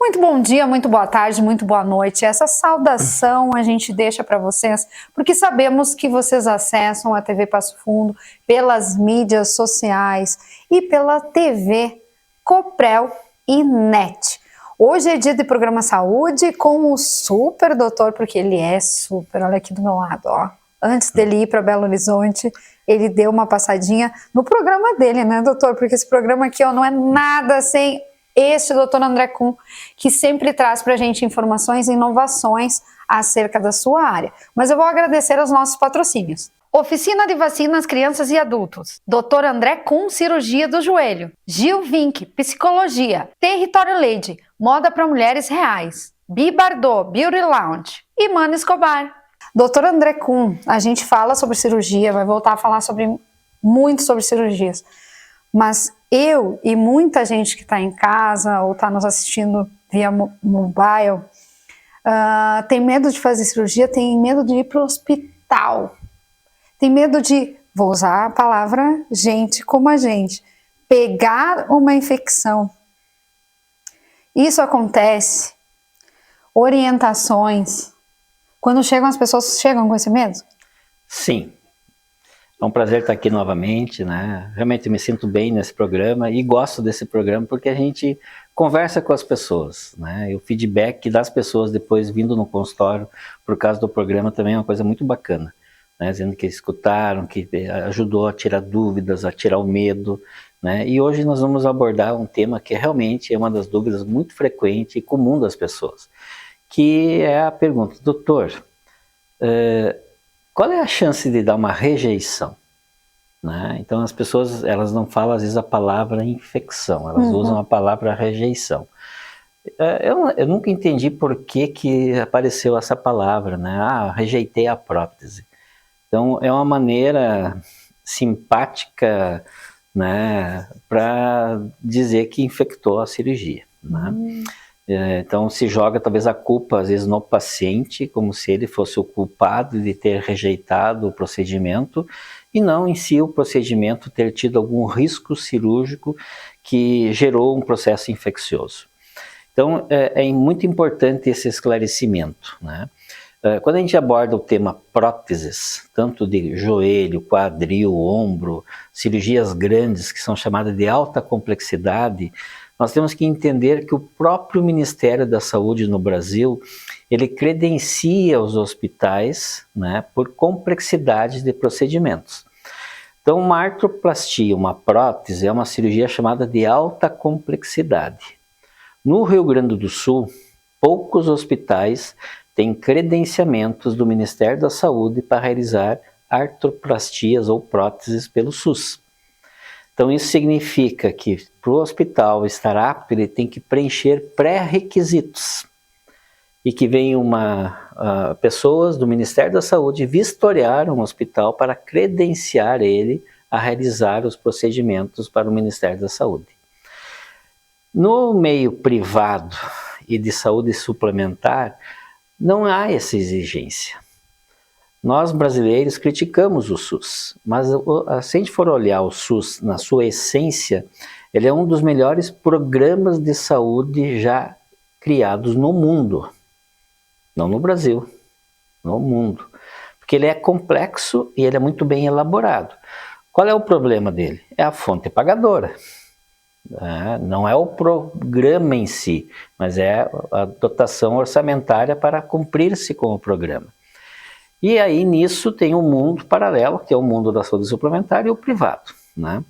Muito bom dia, muito boa tarde, muito boa noite. Essa saudação a gente deixa para vocês, porque sabemos que vocês acessam a TV Passo Fundo pelas mídias sociais e pela TV Coprel e NET. Hoje é dia de programa Saúde com o super doutor, porque ele é super, olha aqui do meu lado, ó. Antes dele ir para Belo Horizonte, ele deu uma passadinha no programa dele, né, doutor? Porque esse programa aqui, ó, não é nada sem este doutor André Kuhn, que sempre traz para a gente informações e inovações acerca da sua área. Mas eu vou agradecer aos nossos patrocínios. Oficina de Vacinas Crianças e Adultos. Dr. André Kuhn, Cirurgia do Joelho. Gil Vink, Psicologia. Território Lady, Moda para Mulheres Reais. Bi Bardot, Beauty Lounge. E Mano Escobar. Dr. André Kuhn, a gente fala sobre cirurgia, vai voltar a falar muito sobre cirurgias. Mas eu e muita gente que está em casa ou está nos assistindo via mobile tem medo de fazer cirurgia, tem medo de ir para o hospital, tem medo de, vou usar a palavra gente como a gente, pegar uma infecção. Isso acontece, orientações, quando chegam as pessoas chegam com esse medo? Sim. É um prazer estar aqui novamente, né? Realmente me sinto bem nesse programa e gosto desse programa porque a gente conversa com as pessoas, né? E o feedback das pessoas depois vindo no consultório por causa do programa também é uma coisa muito bacana, né? Dizendo que escutaram, que ajudou a tirar dúvidas, a tirar o medo, né? E hoje nós vamos abordar um tema que realmente é uma das dúvidas muito frequente e comum das pessoas, que é a pergunta: doutor, qual é a chance de dar uma rejeição? Né? Então as pessoas elas não falam às vezes a palavra infecção, elas usam a palavra rejeição. Eu nunca entendi por que apareceu essa palavra, né? Rejeitei a prótese. Então é uma maneira simpática, né, para dizer que infectou a cirurgia, né? Então se joga talvez a culpa às vezes no paciente, como se ele fosse o culpado de ter rejeitado o procedimento, e não em si o procedimento ter tido algum risco cirúrgico que gerou um processo infeccioso. Então é muito importante esse esclarecimento, né? Quando a gente aborda o tema próteses, tanto de joelho, quadril, ombro, cirurgias grandes que são chamadas de alta complexidade, nós temos que entender que o próprio Ministério da Saúde no Brasil, ele credencia os hospitais, né, por complexidade de procedimentos. Então, uma artroplastia, uma prótese, é uma cirurgia chamada de alta complexidade. No Rio Grande do Sul, poucos hospitais têm credenciamentos do Ministério da Saúde para realizar artroplastias ou próteses pelo SUS. Então isso significa que para o hospital estar apto, ele tem que preencher pré-requisitos. E que vem pessoas do Ministério da Saúde vistoriar um hospital para credenciar ele a realizar os procedimentos para o Ministério da Saúde. No meio privado e de saúde suplementar, não há essa exigência. Nós brasileiros criticamos o SUS, mas se a gente for olhar o SUS na sua essência, ele é um dos melhores programas de saúde já criados no mundo. Não no Brasil, no mundo. Porque ele é complexo e ele é muito bem elaborado. Qual é o problema dele? É a fonte pagadora. Não é o programa em si, mas é a dotação orçamentária para cumprir-se com o programa. E aí nisso tem um mundo paralelo, que é o mundo da saúde suplementar e o privado, né?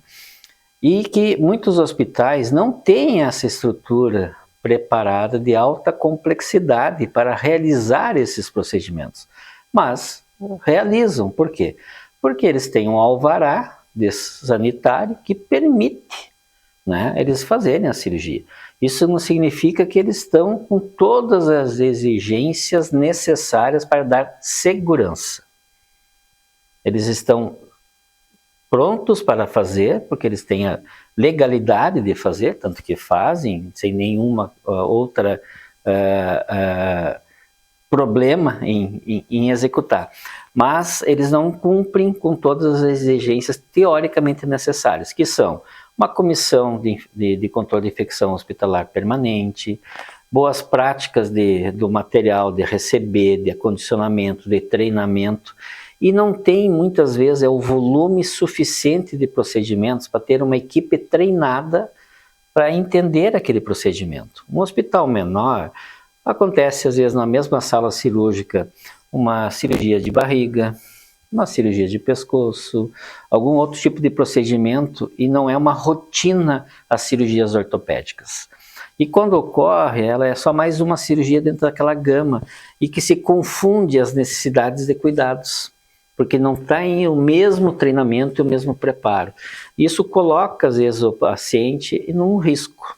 E que muitos hospitais não têm essa estrutura preparada de alta complexidade para realizar esses procedimentos, mas realizam. Por quê? Porque eles têm um alvará sanitário que permite, né, eles fazerem a cirurgia. Isso não significa que eles estão com todas as exigências necessárias para dar segurança. Eles estão prontos para fazer, porque eles têm a legalidade de fazer, tanto que fazem sem nenhuma outra problema em executar. Mas eles não cumprem com todas as exigências teoricamente necessárias, que são uma comissão de controle de infecção hospitalar permanente, boas práticas do material, de receber, de acondicionamento, de treinamento, e não tem muitas vezes o volume suficiente de procedimentos para ter uma equipe treinada para entender aquele procedimento. Um hospital menor, acontece às vezes na mesma sala cirúrgica uma cirurgia de barriga, uma cirurgia de pescoço, algum outro tipo de procedimento, e não é uma rotina as cirurgias ortopédicas. E quando ocorre, ela é só mais uma cirurgia dentro daquela gama, e que se confunde as necessidades de cuidados, porque não tem o mesmo treinamento e o mesmo preparo. Isso coloca, às vezes, o paciente num risco.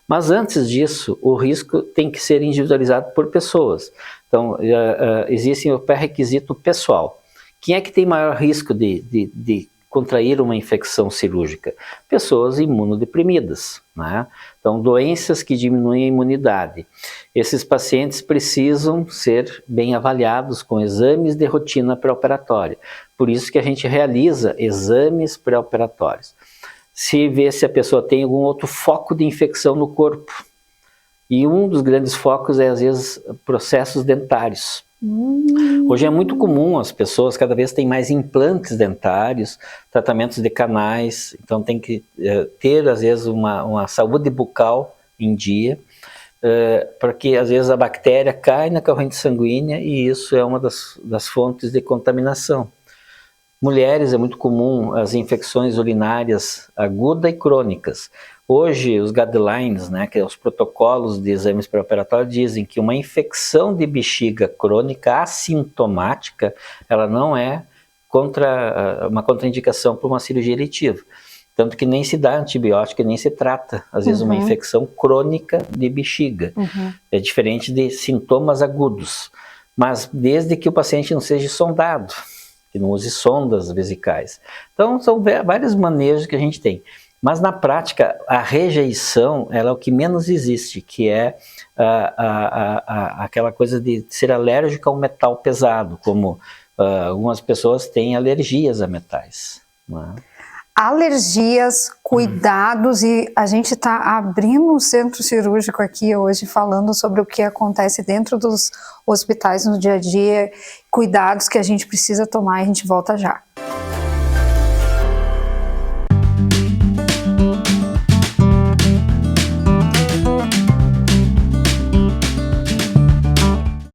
Mas antes disso, o risco tem que ser individualizado por pessoas. Então, existe o pré-requisito pessoal. Quem é que tem maior risco de contrair uma infecção cirúrgica? Pessoas imunodeprimidas, né? Então, doenças que diminuem a imunidade. Esses pacientes precisam ser bem avaliados com exames de rotina pré-operatória. Por isso que a gente realiza exames pré-operatórios. Se vê se a pessoa tem algum outro foco de infecção no corpo. E um dos grandes focos é, às vezes, processos dentários. Hoje é muito comum, as pessoas cada vez têm mais implantes dentários, tratamentos de canais, então tem que ter, às vezes, uma saúde bucal em dia, porque, às vezes, a bactéria cai na corrente sanguínea e isso é uma das fontes de contaminação. Mulheres, é muito comum as infecções urinárias agudas e crônicas. Hoje, os guidelines, né, que é os protocolos de exames pré-operatórios, dizem que uma infecção de bexiga crônica assintomática, ela não é uma contraindicação para uma cirurgia eletiva. Tanto que nem se dá antibiótico e nem se trata, às vezes, uma infecção crônica de bexiga. É diferente de sintomas agudos, mas desde que o paciente não seja sondado, que não use sondas vesicais. Então, são vários manejos que a gente tem. Mas, na prática, a rejeição ela é o que menos existe, que é aquela coisa de ser alérgico ao metal pesado, como algumas pessoas têm alergias a metais. Não é? Alergias, cuidados, e a gente está abrindo um centro cirúrgico aqui hoje, falando sobre o que acontece dentro dos hospitais no dia a dia, cuidados que a gente precisa tomar, e a gente volta já.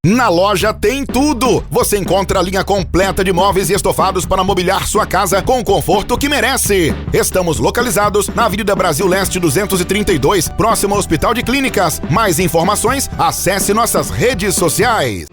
Na loja tem tudo! Você encontra a linha completa de móveis e estofados para mobiliar sua casa com o conforto que merece. Estamos localizados na Avenida Brasil Leste 232, próximo ao Hospital de Clínicas. Mais informações, acesse nossas redes sociais.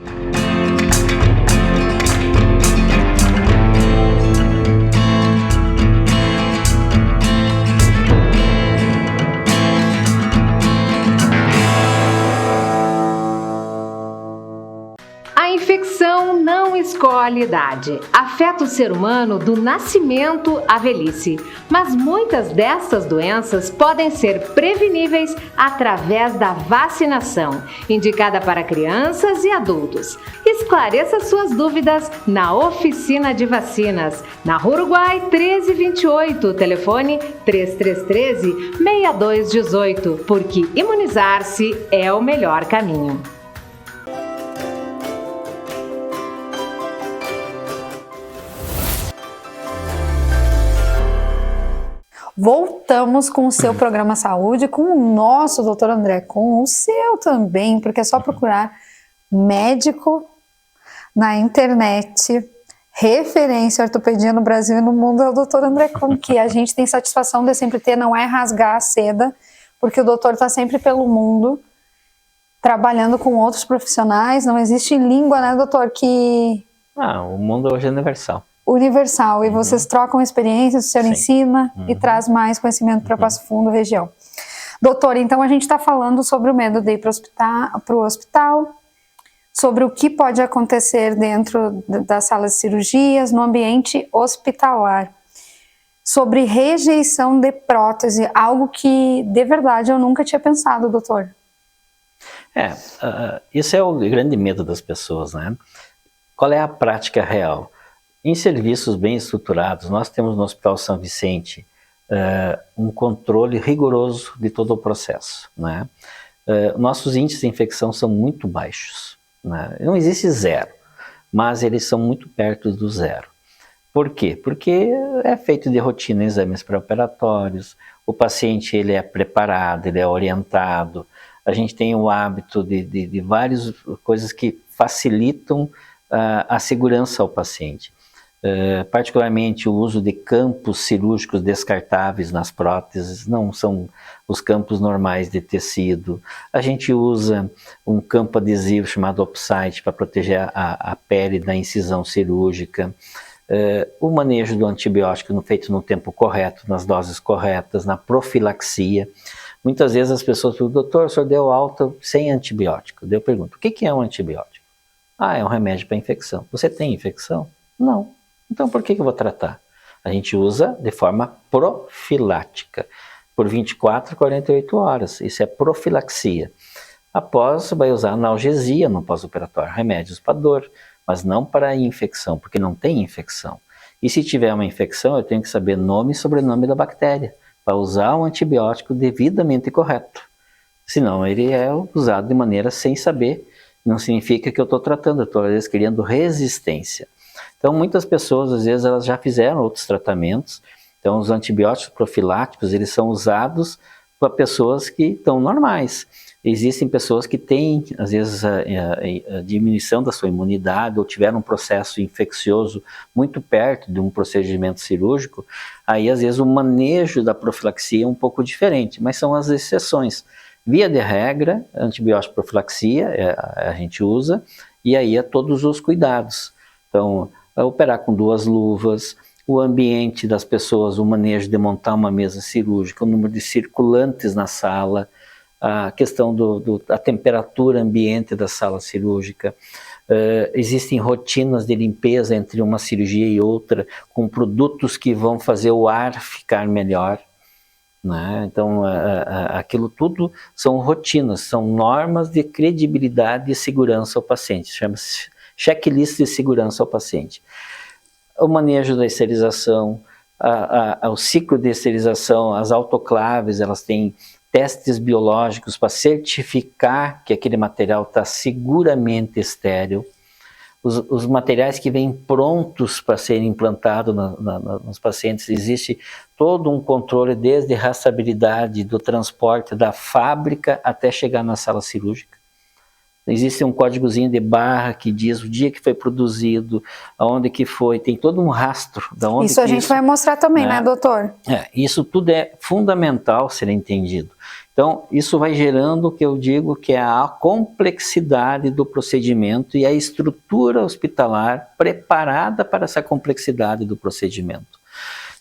A infecção não escolhe idade. Afeta o ser humano do nascimento à velhice. Mas muitas dessas doenças podem ser preveníveis através da vacinação, indicada para crianças e adultos. Esclareça suas dúvidas na Oficina de Vacinas, na Rua Uruguai 1328, telefone 3313-6218, porque imunizar-se é o melhor caminho. Voltamos com o seu programa Saúde, com o nosso doutor André, com o seu também, porque é só procurar médico na internet, referência ortopedia no Brasil e no mundo é o doutor André Com, que a gente tem satisfação de sempre ter, não é rasgar a seda, porque o doutor está sempre pelo mundo, trabalhando com outros profissionais, não existe língua, né, doutor, que... O mundo hoje é universal. Universal, e vocês trocam experiências, o senhor ensina e traz mais conhecimento para Passo Fundo, região. Doutor, então a gente está falando sobre o medo de ir para o hospital, sobre o que pode acontecer dentro das salas de cirurgias, no ambiente hospitalar, sobre rejeição de prótese, algo que de verdade eu nunca tinha pensado, doutor. Isso é o grande medo das pessoas, né? Qual é a prática real? Em serviços bem estruturados, nós temos no Hospital São Vicente um controle rigoroso de todo o processo, né? nossos índices de infecção são muito baixos, né? Não existe zero, mas eles são muito perto do zero. Por quê? Porque é feito de rotina exames pré-operatórios, o paciente ele é preparado, ele é orientado, a gente tem o hábito de várias coisas que facilitam a segurança ao paciente. Particularmente o uso de campos cirúrgicos descartáveis nas próteses, não são os campos normais de tecido. A gente usa um campo adesivo chamado Opsite para proteger a pele da incisão cirúrgica. O manejo do antibiótico feito no tempo correto, nas doses corretas, na profilaxia. Muitas vezes as pessoas perguntam: doutor, o senhor deu alta sem antibiótico? Eu pergunto: o que é um antibiótico? É um remédio para infecção. Você tem infecção? Não. Então por que eu vou tratar? A gente usa de forma profilática, por 24 a 48 horas. Isso é profilaxia. Após, vai usar analgesia no pós-operatório, remédios para dor, mas não para infecção, porque não tem infecção. E se tiver uma infecção, eu tenho que saber nome e sobrenome da bactéria, para usar o antibiótico devidamente correto. Senão ele é usado de maneira sem saber, não significa que eu estou tratando, eu estou às vezes criando resistência. Então muitas pessoas, às vezes, elas já fizeram outros tratamentos. Então os antibióticos profiláticos, eles são usados para pessoas que estão normais. Existem pessoas que têm, às vezes, a diminuição da sua imunidade ou tiveram um processo infeccioso muito perto de um procedimento cirúrgico. Aí, às vezes, o manejo da profilaxia é um pouco diferente, mas são as exceções. Via de regra, antibiótico profilaxia a gente usa, e aí todos os cuidados. Então, operar com 2 luvas, o ambiente das pessoas, o manejo de montar uma mesa cirúrgica, o número de circulantes na sala, a questão da temperatura ambiente da sala cirúrgica. Existem rotinas de limpeza entre uma cirurgia e outra, com produtos que vão fazer o ar ficar melhor, né? Então, aquilo tudo são rotinas, são normas de credibilidade e segurança ao paciente, chama-se checklist de segurança ao paciente. O manejo da esterilização, o ciclo de esterilização, as autoclaves, elas têm testes biológicos para certificar que aquele material está seguramente estéril. Os materiais que vêm prontos para serem implantados nos pacientes, existe todo um controle desde a rastreabilidade do transporte da fábrica até chegar na sala cirúrgica. Existe um códigozinho de barra que diz o dia que foi produzido, aonde que foi, tem todo um rastro. Da onde isso a gente vai mostrar também, né, doutor? Isso tudo é fundamental ser entendido. Então, isso vai gerando o que eu digo que é a complexidade do procedimento e a estrutura hospitalar preparada para essa complexidade do procedimento.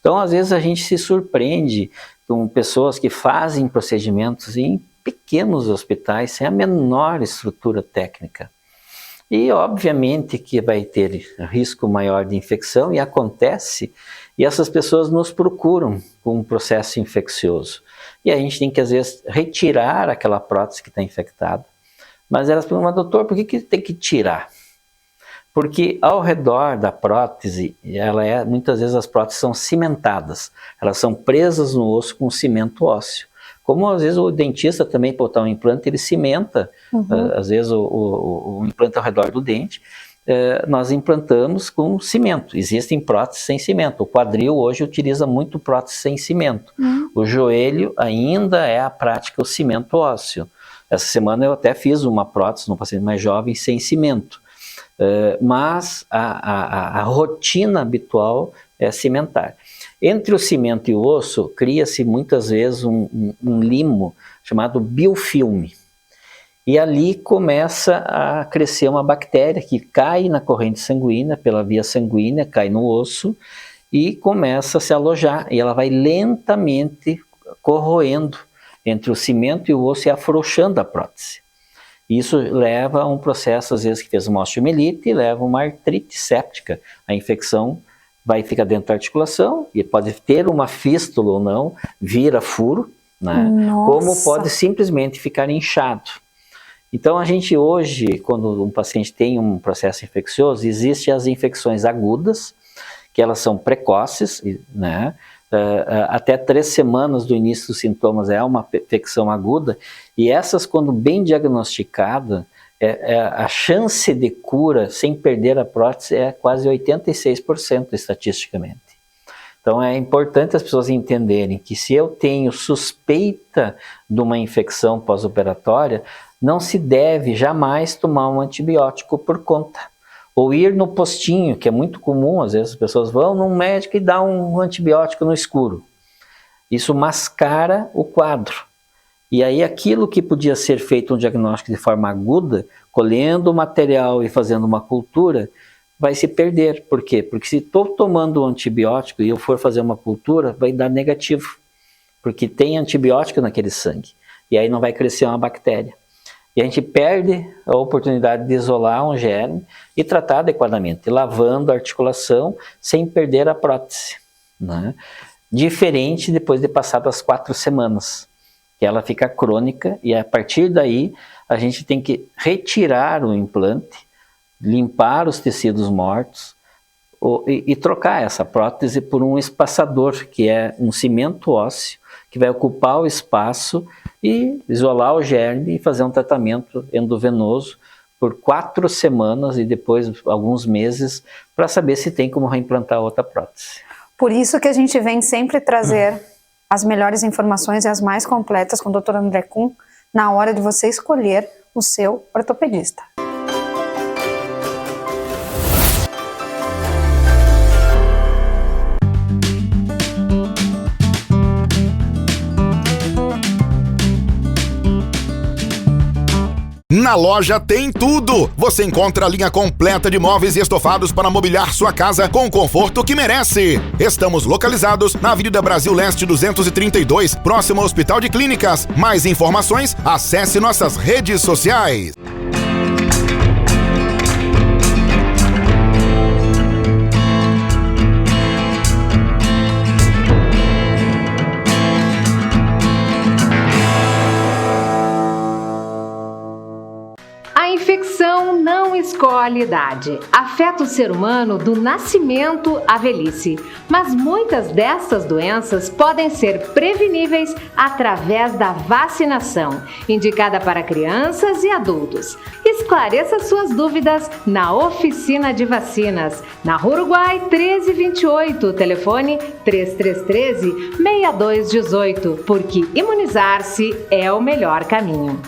Então, às vezes a gente se surpreende com pessoas que fazem procedimentos em pequenos hospitais sem a menor estrutura técnica. E obviamente que vai ter risco maior de infecção, e acontece, e essas pessoas nos procuram com um processo infeccioso. E a gente tem que, às vezes, retirar aquela prótese que está infectada. Mas elas perguntam: doutor, por que tem que tirar? Porque ao redor da prótese, muitas vezes as próteses são cimentadas, elas são presas no osso com cimento ósseo. Como às vezes o dentista também, para botar um implante, ele cimenta, às vezes o implante ao redor do dente, nós implantamos com cimento. Existem próteses sem cimento. O quadril hoje utiliza muito prótese sem cimento. O joelho ainda é a prática, o cimento ósseo. Essa semana eu até fiz uma prótese num paciente mais jovem sem cimento. Mas a rotina habitual é cimentar. Entre o cimento e o osso, cria-se muitas vezes um limo chamado biofilme. E ali começa a crescer uma bactéria que cai na corrente sanguínea, pela via sanguínea, cai no osso e começa a se alojar. E ela vai lentamente corroendo entre o cimento e o osso e afrouxando a prótese. Isso leva a um processo, às vezes, que fez uma osteomielite e leva a uma artrite séptica. A infecção vai ficar dentro da articulação e pode ter uma fístula ou não, vira furo, né? Como pode simplesmente ficar inchado. Então a gente hoje, quando um paciente tem um processo infeccioso, existem as infecções agudas, que elas são precoces, né? até 3 semanas do início dos sintomas é uma infecção aguda, e essas, quando bem diagnosticada, a chance de cura sem perder a prótese é quase 86% estatisticamente. Então é importante as pessoas entenderem que se eu tenho suspeita de uma infecção pós-operatória, não se deve jamais tomar um antibiótico por conta. Ou ir no postinho, que é muito comum, às vezes as pessoas vão num médico e dão um antibiótico no escuro. Isso mascara o quadro. E aí aquilo que podia ser feito um diagnóstico de forma aguda, colhendo o material e fazendo uma cultura, vai se perder. Por quê? Porque se estou tomando um antibiótico e eu for fazer uma cultura, vai dar negativo. Porque tem antibiótico naquele sangue. E aí não vai crescer uma bactéria. E a gente perde a oportunidade de isolar um germe e tratar adequadamente, lavando a articulação sem perder a prótese, né? Diferente depois de passadas 4 semanas, que ela fica crônica e a partir daí a gente tem que retirar o implante, limpar os tecidos mortos e trocar essa prótese por um espaçador, que é um cimento ósseo, que vai ocupar o espaço e isolar o germe e fazer um tratamento endovenoso por 4 semanas e depois alguns meses para saber se tem como reimplantar outra prótese. Por isso que a gente vem sempre trazer as melhores informações e as mais completas com o Dr. André Kuhn na hora de você escolher o seu ortopedista. Na loja tem tudo! Você encontra a linha completa de móveis e estofados para mobiliar sua casa com o conforto que merece. Estamos localizados na Avenida Brasil Leste 232, próximo ao Hospital de Clínicas. Mais informações, acesse nossas redes sociais. A infecção não escolhe idade. Afeta o ser humano do nascimento à velhice. Mas muitas dessas doenças podem ser preveníveis através da vacinação, indicada para crianças e adultos. Esclareça suas dúvidas na Oficina de Vacinas, na Rua Uruguai 1328, telefone 3313-6218, porque imunizar-se é o melhor caminho.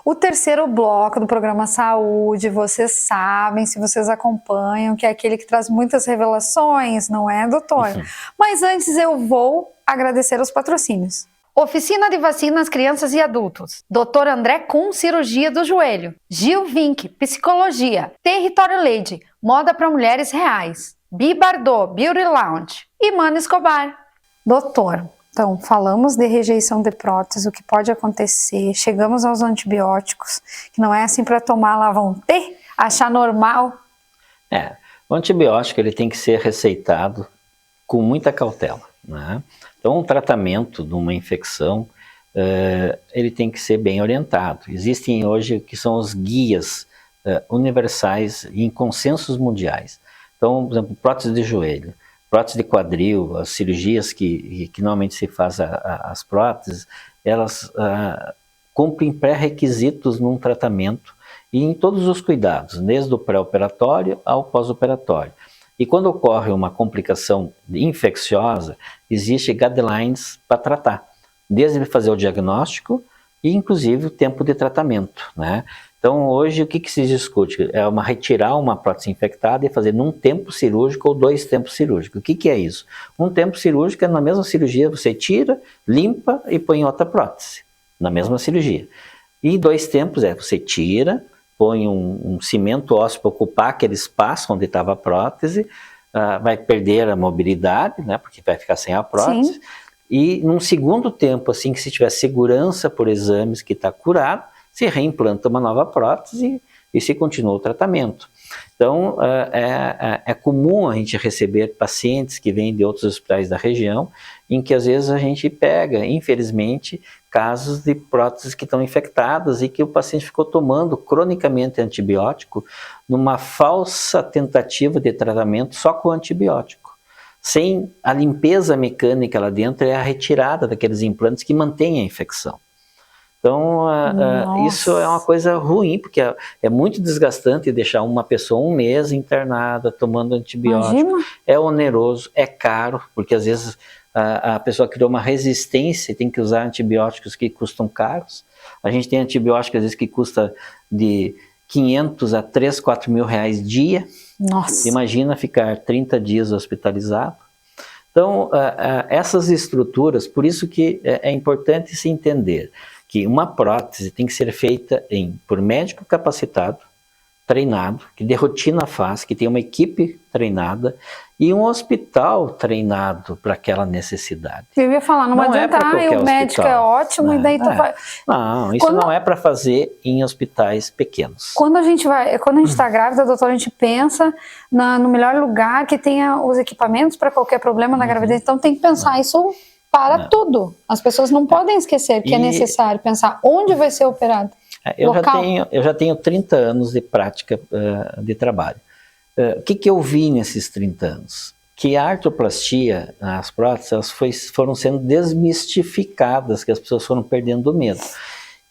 O terceiro bloco do programa Saúde, vocês sabem, se vocês acompanham, que é aquele que traz muitas revelações, não é, doutor? Mas antes eu vou agradecer os patrocínios. Oficina de Vacinas Crianças e Adultos. Dr. André Kuhn, Cirurgia do Joelho. Gil Vink, Psicologia. Território Lady, Moda para Mulheres Reais. Bi Bardot, Beauty Lounge. E Mano Escobar. Doutor, então, falamos de rejeição de prótese, o que pode acontecer, chegamos aos antibióticos, que não é assim para tomar, lá vão ter, achar normal. O antibiótico ele tem que ser receitado com muita cautela, né? Então, o tratamento de uma infecção, ele tem que ser bem orientado. Existem hoje o que são os guias universais em consensos mundiais. Então, por exemplo, prótese de joelho, prótese de quadril, as cirurgias que normalmente se faz as próteses, elas cumprem pré-requisitos num tratamento e em todos os cuidados, desde o pré-operatório ao pós-operatório. E quando ocorre uma complicação infecciosa, existe guidelines para tratar, desde fazer o diagnóstico e inclusive o tempo de tratamento, né? Então hoje o que se discute? É retirar uma prótese infectada e fazer num tempo cirúrgico ou 2 tempos cirúrgicos. O que é isso? Um tempo cirúrgico é na mesma cirurgia, você tira, limpa e põe outra prótese, na mesma cirurgia. E 2 tempos você tira, põe um cimento ósseo para ocupar aquele espaço onde estava a prótese, vai perder a mobilidade, né, porque vai ficar sem a prótese. Sim. E num segundo tempo, assim que se tiver segurança por exames que está curado, se reimplanta uma nova prótese e se continua o tratamento. Então, é comum a gente receber pacientes que vêm de outros hospitais da região, em que às vezes a gente pega, infelizmente, casos de próteses que estão infectadas e que o paciente ficou tomando cronicamente antibiótico numa falsa tentativa de tratamento só com antibiótico. Sem a limpeza mecânica lá dentro é a retirada daqueles implantes que mantêm a infecção. Então, isso é uma coisa ruim, porque é muito desgastante deixar uma pessoa um mês internada, tomando antibiótico. Imagina. É oneroso, é caro, porque às vezes a pessoa criou uma resistência e tem que usar antibióticos que custam caros. A gente tem antibióticos às vezes que custa de 500 a 3, 4 mil reais dia. Nossa. Imagina ficar 30 dias hospitalizado. Então, essas estruturas, por isso que é importante se entender que uma prótese tem que ser feita por médico capacitado, treinado, que de rotina faz, que tem uma equipe treinada e um hospital treinado para aquela necessidade. Eu ia falar, não adianta, o médico é ótimo e daí tu vai... Não, isso não é para fazer em hospitais pequenos. Quando a gente está grávida, doutor, a gente pensa no melhor lugar que tenha os equipamentos para qualquer problema na gravidez, então tem que pensar isso para tudo. As pessoas não podem esquecer que é necessário pensar onde vai ser operado. Eu já tenho 30 anos de prática de trabalho. O que eu vi nesses 30 anos? Que a artroplastia, as próteses, elas foram sendo desmistificadas, que as pessoas foram perdendo o medo.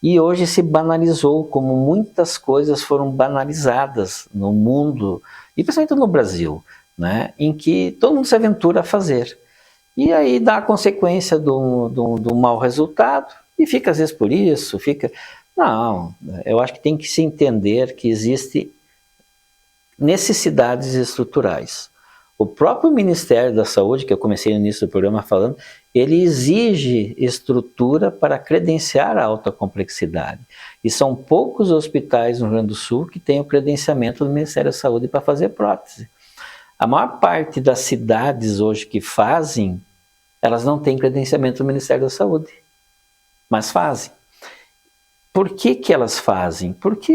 E hoje se banalizou, como muitas coisas foram banalizadas no mundo, e principalmente no Brasil, né, em que todo mundo se aventura a fazer. E aí dá a consequência do mau resultado, e fica às vezes por isso, Não, eu acho que tem que se entender que existem necessidades estruturais. O próprio Ministério da Saúde, que eu comecei no início do programa falando, ele exige estrutura para credenciar a alta complexidade. E são poucos hospitais no Rio Grande do Sul que têm o credenciamento do Ministério da Saúde para fazer prótese. A maior parte das cidades hoje que fazem, elas não têm credenciamento do Ministério da Saúde, mas fazem. Por que elas fazem? Porque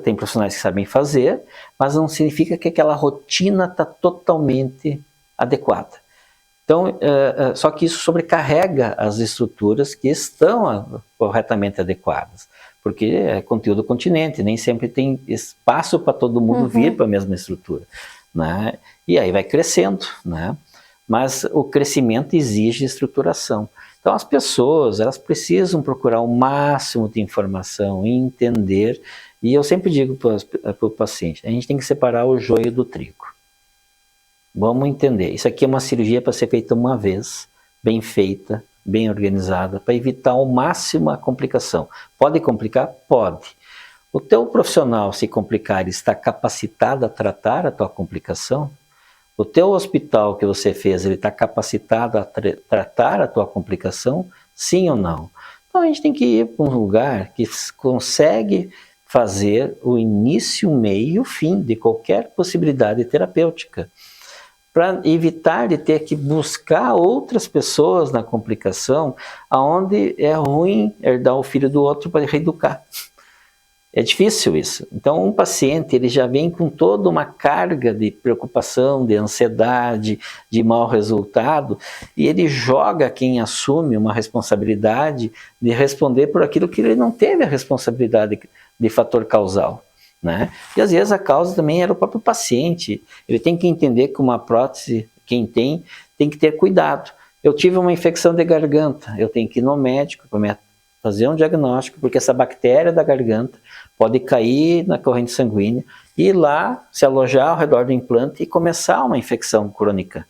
tem profissionais que sabem fazer, mas não significa que aquela rotina está totalmente adequada. Então, só que isso sobrecarrega as estruturas que estão corretamente adequadas, porque é conteúdo continente, nem sempre tem espaço para todo mundo vir para a mesma estrutura, né? E aí vai crescendo, né? Mas o crescimento exige estruturação. Então as pessoas, elas precisam procurar o máximo de informação, entender, e eu sempre digo para o paciente, a gente tem que separar o joio do trigo. Vamos entender, isso aqui é uma cirurgia para ser feita uma vez, bem feita, bem organizada, para evitar ao máximo a complicação. Pode complicar? Pode. O teu profissional, se complicar, está capacitado a tratar a tua complicação? O teu hospital que você fez, ele está capacitado a tratar a tua complicação? Sim ou não? Então a gente tem que ir para um lugar que consegue fazer o início, o meio e o fim de qualquer possibilidade terapêutica, para evitar de ter que buscar outras pessoas na complicação, aonde é ruim herdar o filho do outro para reeducar. É difícil isso. Então, um paciente ele já vem com toda uma carga de preocupação, de ansiedade, de mau resultado, e ele joga quem assume uma responsabilidade de responder por aquilo que ele não teve a responsabilidade de fator causal, né? E às vezes a causa também era o próprio paciente. Ele tem que entender que uma prótese, quem tem que ter cuidado. Eu tive uma infecção de garganta, eu tenho que ir no médico para fazer um diagnóstico, porque essa bactéria da garganta pode cair na corrente sanguínea e ir lá se alojar ao redor do implante e começar uma infecção crônica.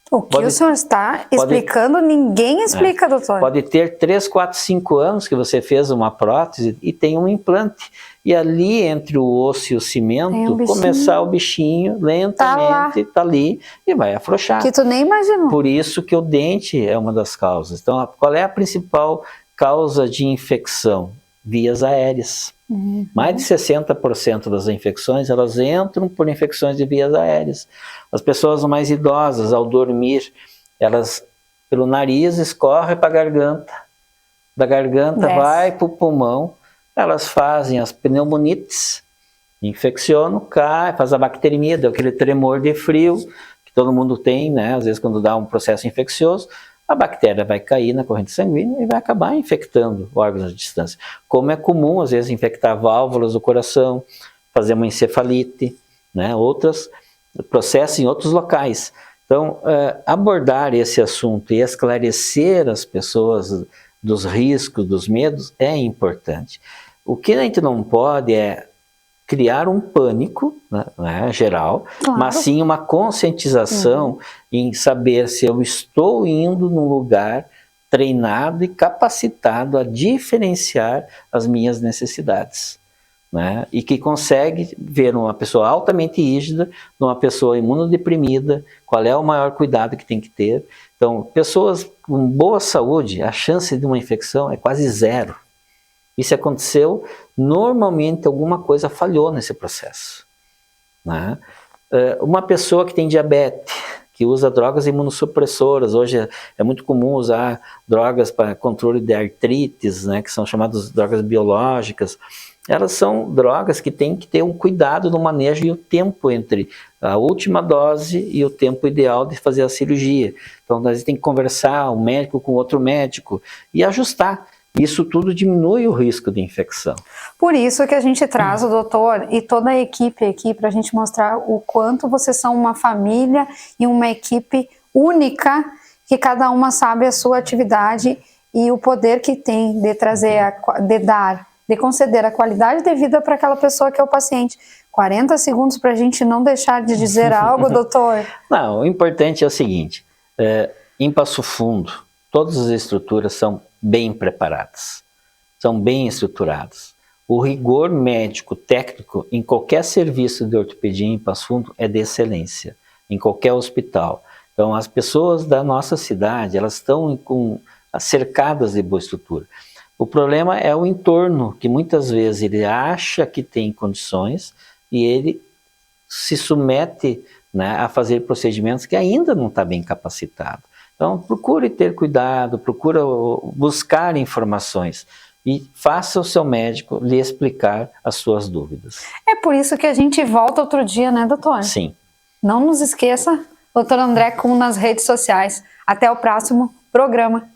O que o senhor está explicando, ninguém explica, doutor. Pode ter 3, 4, 5 anos que você fez uma prótese e tem um implante. E ali, entre o osso e o cimento, começar o bichinho lentamente, tá ali e vai afrouxar. Que tu nem imaginou. Por isso que o dente é uma das causas. Então, qual é a principal causa de infecção? Vias aéreas. Mais de 60% das infecções, elas entram por infecções de vias aéreas. As pessoas mais idosas, ao dormir, elas, pelo nariz, escorre para a garganta. Da garganta vai para o pulmão, elas fazem as pneumonites, Infecciono, cai, faz a bacteremia, deu aquele tremor de frio, que todo mundo tem, né? Às vezes quando dá um processo infeccioso, a bactéria vai cair na corrente sanguínea e vai acabar infectando órgãos de distância. Como é comum, às vezes, infectar válvulas do coração, fazer uma encefalite, né? Outros processos em outros locais. Então, abordar esse assunto e esclarecer as pessoas dos riscos, dos medos, é importante. O que a gente não pode é criar um pânico, né, geral, claro, mas sim uma conscientização em saber se eu estou indo num lugar treinado e capacitado a diferenciar as minhas necessidades, né, e que consegue ver uma pessoa altamente rígida, numa pessoa imunodeprimida, qual é o maior cuidado que tem que ter. Então, pessoas com boa saúde, a chance de uma infecção é quase zero. E se aconteceu, normalmente alguma coisa falhou nesse processo, né? Uma pessoa que tem diabetes, que usa drogas imunossupressoras, hoje é muito comum usar drogas para controle de artrites, né, que são chamadas drogas biológicas. Elas são drogas que tem que ter um cuidado no manejo e o tempo entre a última dose e o tempo ideal de fazer a cirurgia. Então, nós temos que conversar, um médico com outro médico, e ajustar. Isso tudo diminui o risco de infecção. Por isso que a gente traz o doutor e toda a equipe aqui para a gente mostrar o quanto vocês são uma família e uma equipe única, que cada uma sabe a sua atividade e o poder que tem de trazer, de conceder a qualidade de vida para aquela pessoa que é o paciente. 40 segundos para a gente não deixar de dizer algo, doutor? Não, o importante é o seguinte, em Passo Fundo, todas as estruturas são bem preparadas, são bem estruturadas. O rigor médico, técnico, em qualquer serviço de ortopedia em Passo Fundo é de excelência, em qualquer hospital. Então, as pessoas da nossa cidade, elas estão cercadas de boa estrutura. O problema é o entorno, que muitas vezes ele acha que tem condições e ele se submete, né, a fazer procedimentos que ainda não está bem capacitado. Então, procure ter cuidado, procure buscar informações e faça o seu médico lhe explicar as suas dúvidas. É por isso que a gente volta outro dia, né, doutor? Sim. Não nos esqueça, doutor André Kuhn nas redes sociais. Até o próximo programa.